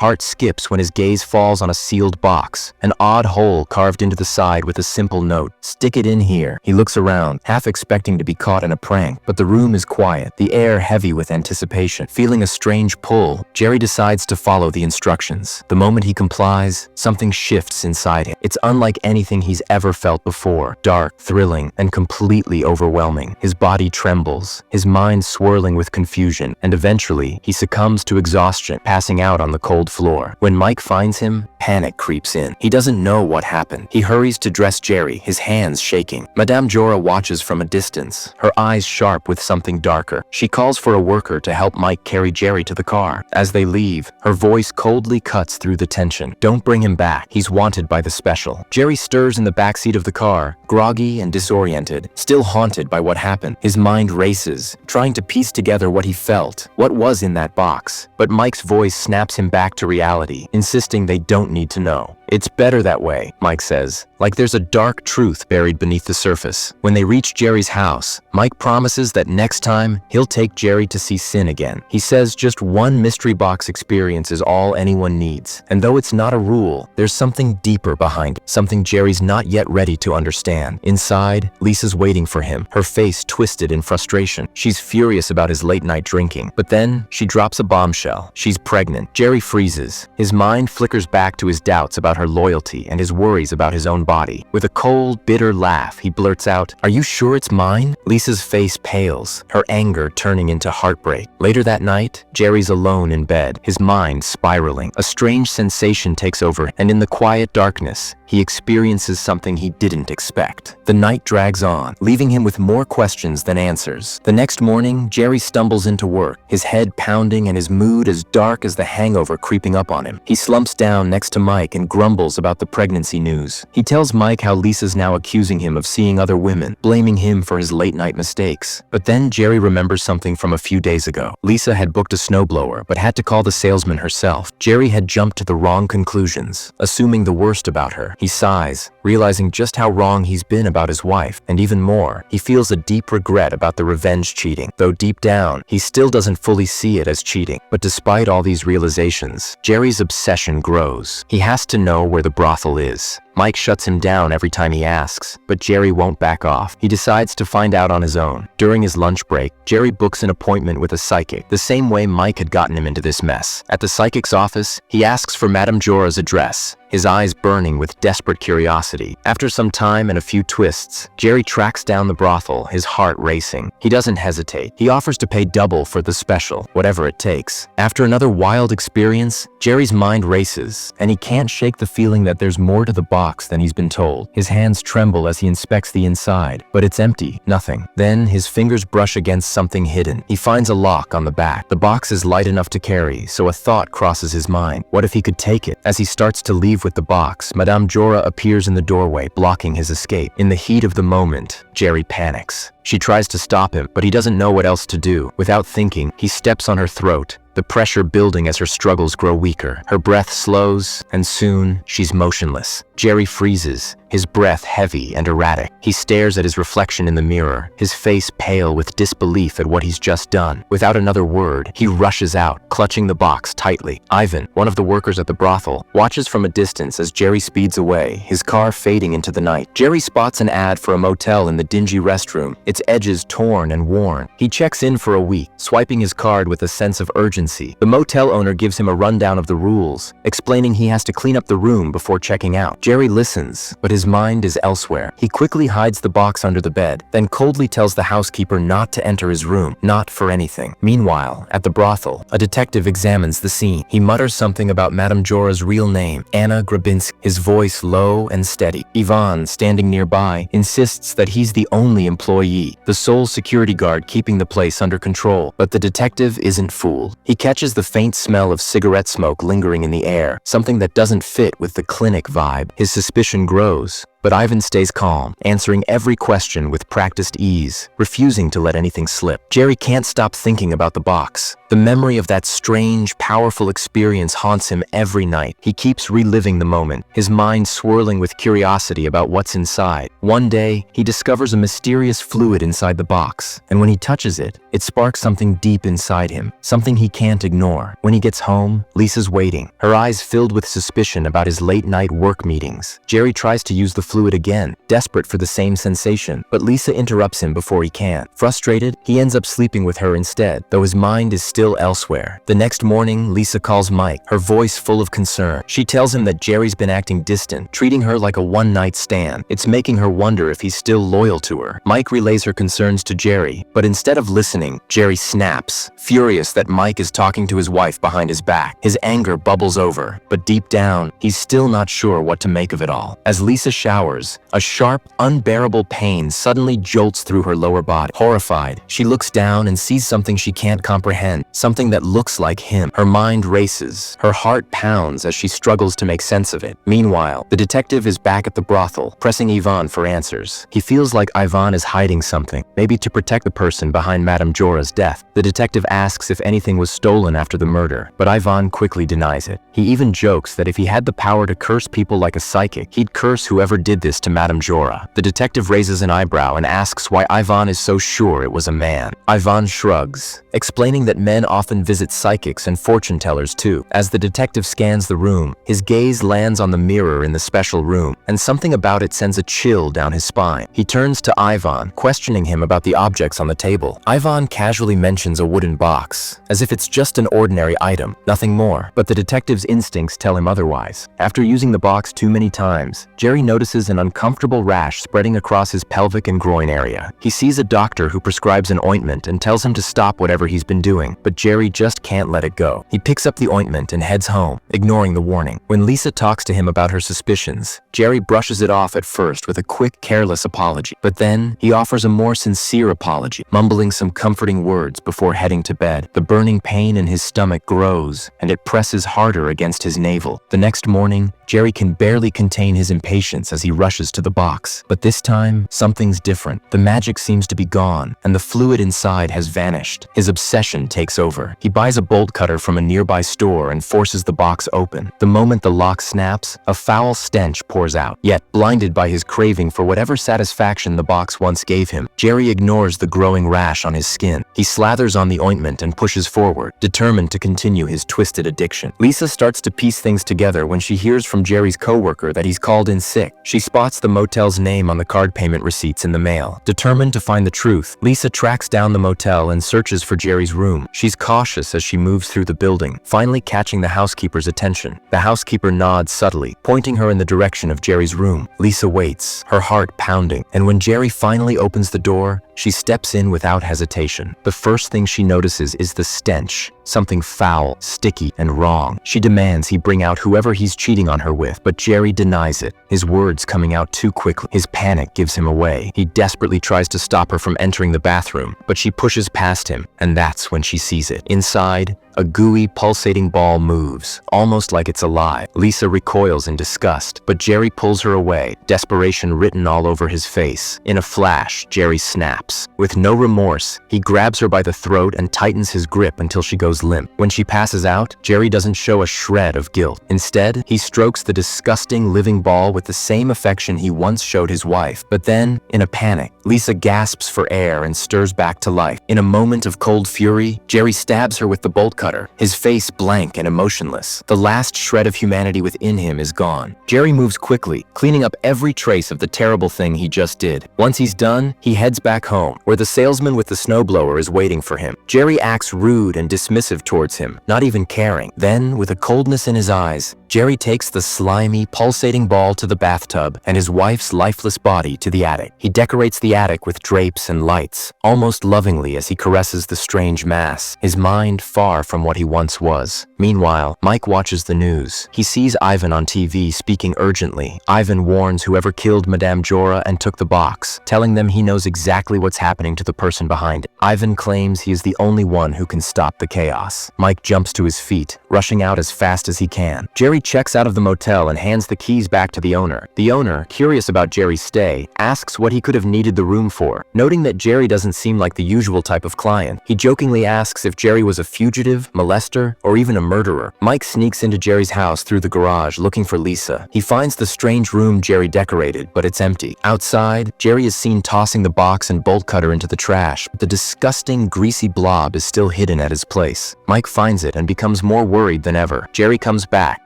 Heart skips when his gaze falls on a sealed box, an odd hole carved into the side with a simple note, "Stick it in here." He looks around, half expecting to be caught in a prank, but the room is quiet, the air heavy with anticipation. Feeling a strange pull, Jerry decides to follow the instructions. The moment he complies, something shifts inside him. It's unlike anything he's ever felt before, dark, thrilling, and completely overwhelming. His body trembles, his mind swirling with confusion, and eventually, he succumbs to exhaustion, passing out on the cold floor. When Mike finds him, panic creeps in. He doesn't know what happened. He hurries to dress Jerry, his hands shaking. Madame Jora watches from a distance, her eyes sharp with something darker. She calls for a worker to help Mike carry Jerry to the car. As they leave, her voice coldly cuts through the tension. "Don't bring him back. He's wanted by the special." Jerry stirs in the backseat of the car, groggy and disoriented, still haunted by what happened. His mind races, trying to piece together what he felt, what was in that box. But Mike's voice snaps him back to reality, insisting they don't need to know. "It's better that way," Mike says, like there's a dark truth buried beneath the surface. When they reach Jerry's house, Mike promises that next time, he'll take Jerry to see Sin again. He says just one mystery box experience is all anyone needs. And though it's not a rule, there's something deeper behind it, something Jerry's not yet ready to understand. Inside, Lisa's waiting for him, her face twisted in frustration. She's furious about his late-night drinking. But then, she drops a bombshell. She's pregnant. Jerry freezes. His mind flickers back to his doubts about her loyalty and his worries about his own body. With a cold, bitter laugh, he blurts out, "Are you sure it's mine?" Lisa's face pales, her anger turning into heartbreak. Later that night, Jerry's alone in bed, his mind spiraling. A strange sensation takes over, and in the quiet darkness, he experiences something he didn't expect. The night drags on, leaving him with more questions than answers. The next morning, Jerry stumbles into work, his head pounding and his mood as dark as the hangover creeping up on him. He slumps down next to Mike and grumbles about the pregnancy news. He tells Mike how Lisa's now accusing him of seeing other women, blaming him for his late-night mistakes. But then Jerry remembers something from a few days ago. Lisa had booked a snowblower, but had to call the salesman herself. Jerry had jumped to the wrong conclusions, assuming the worst about her. He sighs, realizing just how wrong he's been about his wife, and even more, he feels a deep regret about the revenge cheating, though deep down, he still doesn't fully see it as cheating. But despite all these realizations, Jerry's obsession grows. He has to know where the brothel is. Mike shuts him down every time he asks, but Jerry won't back off. He decides to find out on his own. During his lunch break, Jerry books an appointment with a psychic, the same way Mike had gotten him into this mess. At the psychic's office, he asks for Madame Jora's address, his eyes burning with desperate curiosity. After some time and a few twists, Jerry tracks down the brothel, his heart racing. He doesn't hesitate. He offers to pay double for the special, whatever it takes. After another wild experience, Jerry's mind races, and he can't shake the feeling that there's more to the box than he's been told. His hands tremble as he inspects the inside, but it's empty, nothing. Then his fingers brush against something hidden. He finds a lock on the back. The box is light enough to carry, so a thought crosses his mind. What if he could take it? As he starts to leave with the box, Madame Jora appears in the doorway, blocking his escape. In the heat of the moment, Jerry panics. She tries to stop him, but he doesn't know what else to do. Without thinking, he steps on her throat, the pressure building as her struggles grow weaker. Her breath slows, and soon, she's motionless. Jerry freezes, his breath heavy and erratic. He stares at his reflection in the mirror, his face pale with disbelief at what he's just done. Without another word, he rushes out, clutching the box tightly. Ivan, one of the workers at the brothel, watches from a distance as Jerry speeds away, his car fading into the night. Jerry spots an ad for a motel in the dingy restroom, its edges torn and worn. He checks in for a week, swiping his card with a sense of urgency. The motel owner gives him a rundown of the rules, explaining he has to clean up the room before checking out. Jerry listens, but his mind is elsewhere. He quickly hides the box under the bed, then coldly tells the housekeeper not to enter his room, not for anything. Meanwhile, at the brothel, a detective examines the scene. He mutters something about Madame Jora's real name, Anna Grabinsky, his voice low and steady. Ivan, standing nearby, insists that he's the only employee, the sole security guard keeping the place under control. But the detective isn't fooled. He catches the faint smell of cigarette smoke lingering in the air, something that doesn't fit with the clinic vibe. His suspicion grows, But Ivan stays calm, answering every question with practiced ease, refusing to let anything slip. Jerry can't stop thinking about the box. The memory of that strange, powerful experience haunts him every night. He keeps reliving the moment, his mind swirling with curiosity about what's inside. One day, he discovers a mysterious fluid inside the box, and when he touches it, it sparks something deep inside him, something he can't ignore. When he gets home, Lisa's waiting, her eyes filled with suspicion about his late-night work meetings. Jerry tries to use the fluid again, desperate for the same sensation, but Lisa interrupts him before he can. Frustrated, he ends up sleeping with her instead, though his mind is still elsewhere. The next morning, Lisa calls Mike, her voice full of concern. She tells him that Jerry's been acting distant, treating her like a one-night stand. It's making her wonder if he's still loyal to her. Mike relays her concerns to Jerry, but instead of listening, Jerry snaps, furious that Mike is talking to his wife behind his back. His anger bubbles over, but deep down, he's still not sure what to make of it all. As Lisa showers, a sharp, unbearable pain suddenly jolts through her lower body. Horrified, she looks down and sees something she can't comprehend, something that looks like him. Her mind races, her heart pounds as she struggles to make sense of it. Meanwhile, the detective is back at the brothel, pressing Ivan for answers. He feels like Ivan is hiding something, maybe to protect the person behind Madame Jora's death. The detective asks if anything was stolen after the murder, but Ivan quickly denies it. He even jokes that if he had the power to curse people like a psychic, he'd curse whoever did this to Madame Jora. The detective raises an eyebrow and asks why Ivan is so sure it was a man. Ivan shrugs, explaining that men often visit psychics and fortune tellers too. As the detective scans the room, his gaze lands on the mirror in the special room, and something about it sends a chill down his spine. He turns to Ivan, questioning him about the objects on the table. Ivan casually mentions a wooden box, as if it's just an ordinary item, nothing more. But the detective's instincts tell him otherwise. After using the box too many times, Jerry notices an uncomfortable rash spreading across his pelvic and groin area. He sees a doctor who prescribes an ointment and tells him to stop whatever he's been doing, but Jerry just can't let it go. He picks up the ointment and heads home, ignoring the warning. When Lisa talks to him about her suspicions, Jerry brushes it off at first with a quick, careless apology. But then, he offers a more sincere apology, mumbling some comforting words before heading to bed. The burning pain in his stomach grows, and it presses harder against his navel. The next morning, Jerry can barely contain his impatience as he rushes to the box. But this time, something's different. The magic seems to be gone, and the fluid inside has vanished. His obsession takes over. He buys a bolt cutter from a nearby store and forces the box open. The moment the lock snaps, a foul stench pours out. Yet, blinded by his craving for whatever satisfaction the box once gave him, Jerry ignores the growing rash on his skin. He slathers on the ointment and pushes forward, determined to continue his twisted addiction. Lisa starts to piece things together when she hears from Jerry's coworker that he's called in sick. She spots the motel's name on the card payment receipts in the mail. Determined to find the truth, Lisa tracks down the motel and searches for Jerry's room. She's cautious as she moves through the building, finally catching the housekeeper's attention. The housekeeper nods subtly, pointing her in the direction of Jerry's room. Lisa waits, her heart pounding, and when Jerry finally opens the door, she steps in without hesitation. The first thing she notices is the stench, something foul, sticky, and wrong. She demands he bring out whoever he's cheating on her with, but Jerry denies it, his words coming out too quickly. His panic gives him away. He desperately tries to stop her from entering the bathroom, but she pushes past him, and that's when she sees it. Inside, a gooey, pulsating ball moves, almost like it's alive. Lisa recoils in disgust, but Jerry pulls her away, desperation written all over his face. In a flash, Jerry snaps. With no remorse, he grabs her by the throat and tightens his grip until she goes limp. When she passes out, Jerry doesn't show a shred of guilt. Instead, he strokes the disgusting living ball with the same affection he once showed his wife. But then, in a panic, Lisa gasps for air and stirs back to life. In a moment of cold fury, Jerry stabs her with the bolt cutter, his face blank and emotionless. The last shred of humanity within him is gone. Jerry moves quickly, cleaning up every trace of the terrible thing he just did. Once he's done, he heads back home, where the salesman with the snowblower is waiting for him. Jerry acts rude and dismissive towards him, not even caring. Then, with a coldness in his eyes, Jerry takes the slimy, pulsating ball to the bathtub and his wife's lifeless body to the attic. He decorates the attic with drapes and lights, almost lovingly as he caresses the strange mass, his mind far from from what he once was. Meanwhile, Mike watches the news. He sees Ivan on TV speaking urgently. Ivan warns whoever killed Madame Jora and took the box, telling them he knows exactly what's happening to the person behind it. Ivan claims he is the only one who can stop the chaos. Mike jumps to his feet, rushing out as fast as he can. Jerry checks out of the motel and hands the keys back to the owner. The owner, curious about Jerry's stay, asks what he could have needed the room for. Noting that Jerry doesn't seem like the usual type of client, he jokingly asks if Jerry was a fugitive, molester, or even a murderer. Mike sneaks into Jerry's house through the garage looking for Lisa. He finds the strange room Jerry decorated, but it's empty. Outside, Jerry is seen tossing the box and bolt cutter into the trash, but the disgusting, greasy blob is still hidden at his place. Mike finds it and becomes more worried than ever. Jerry comes back,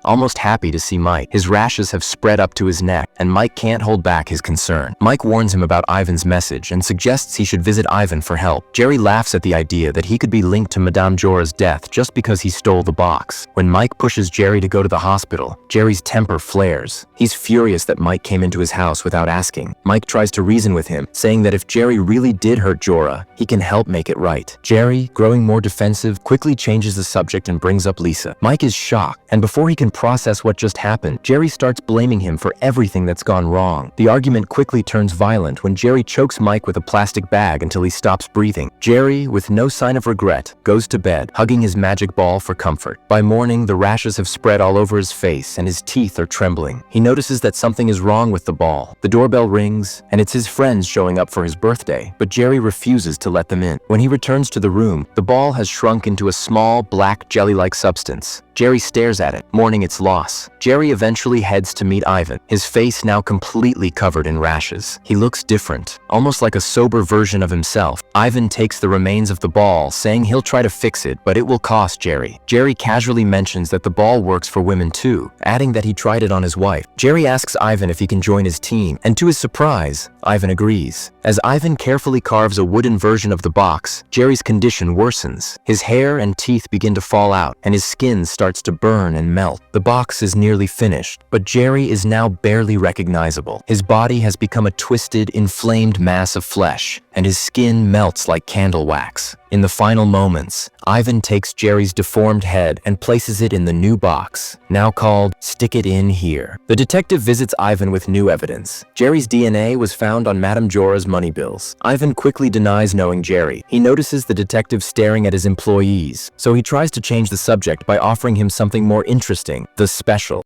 almost happy to see Mike. His rashes have spread up to his neck, and Mike can't hold back his concern. Mike warns him about Ivan's message and suggests he should visit Ivan for help. Jerry laughs at the idea that he could be linked to Madame Jora's death just because he stole the box. When Mike pushes Jerry to go to the hospital, Jerry's temper flares. He's furious that Mike came into his house without asking. Mike tries to reason with him, saying that if Jerry really did hurt Jora, he can help make it right. Jerry, growing more defensive, quickly changes the subject and brings up Lisa. Mike is shocked, and before he can process what just happened, Jerry starts blaming him for everything that's gone wrong. The argument quickly turns violent when Jerry chokes Mike with a plastic bag until he stops breathing. Jerry, with no sign of regret, goes to bed, hugging his magic ball for comfort. By morning, the rashes have spread all over his face and his teeth are trembling. He notices that something is wrong with the ball. The doorbell rings, and it's his friends showing up for his birthday, but Jerry refuses to let them in. When he returns to the room, the ball has shrunk into a small, black, jelly-like substance. Jerry stares at it, mourning its loss. Jerry eventually heads to meet Ivan, his face now completely covered in rashes. He looks different, almost like a sober version of himself. Ivan takes the remains of the ball, saying he'll try to fix it, but it will cost Jerry. Jerry casually mentions that the ball works for women too, adding that he tried it on his wife. Jerry asks Ivan if he can join his team, and to his surprise, Ivan agrees. As Ivan carefully carves a wooden version of the box, Jerry's condition worsens. His hair and teeth begin to fall out, and his skin starts to burn and melt. The box is nearly finished, but Jerry is now barely recognizable. His body has become a twisted, inflamed mass of flesh, and his skin melts like candle wax. In the final moments, Ivan takes Jerry's deformed head and places it in the new box, now called Stick It In Here. The detective visits Ivan with new evidence. Jerry's DNA was found on Madame Jora's money bills. Ivan quickly denies knowing Jerry. He notices the detective staring at his employees, so he tries to change the subject by offering him something more interesting, the special.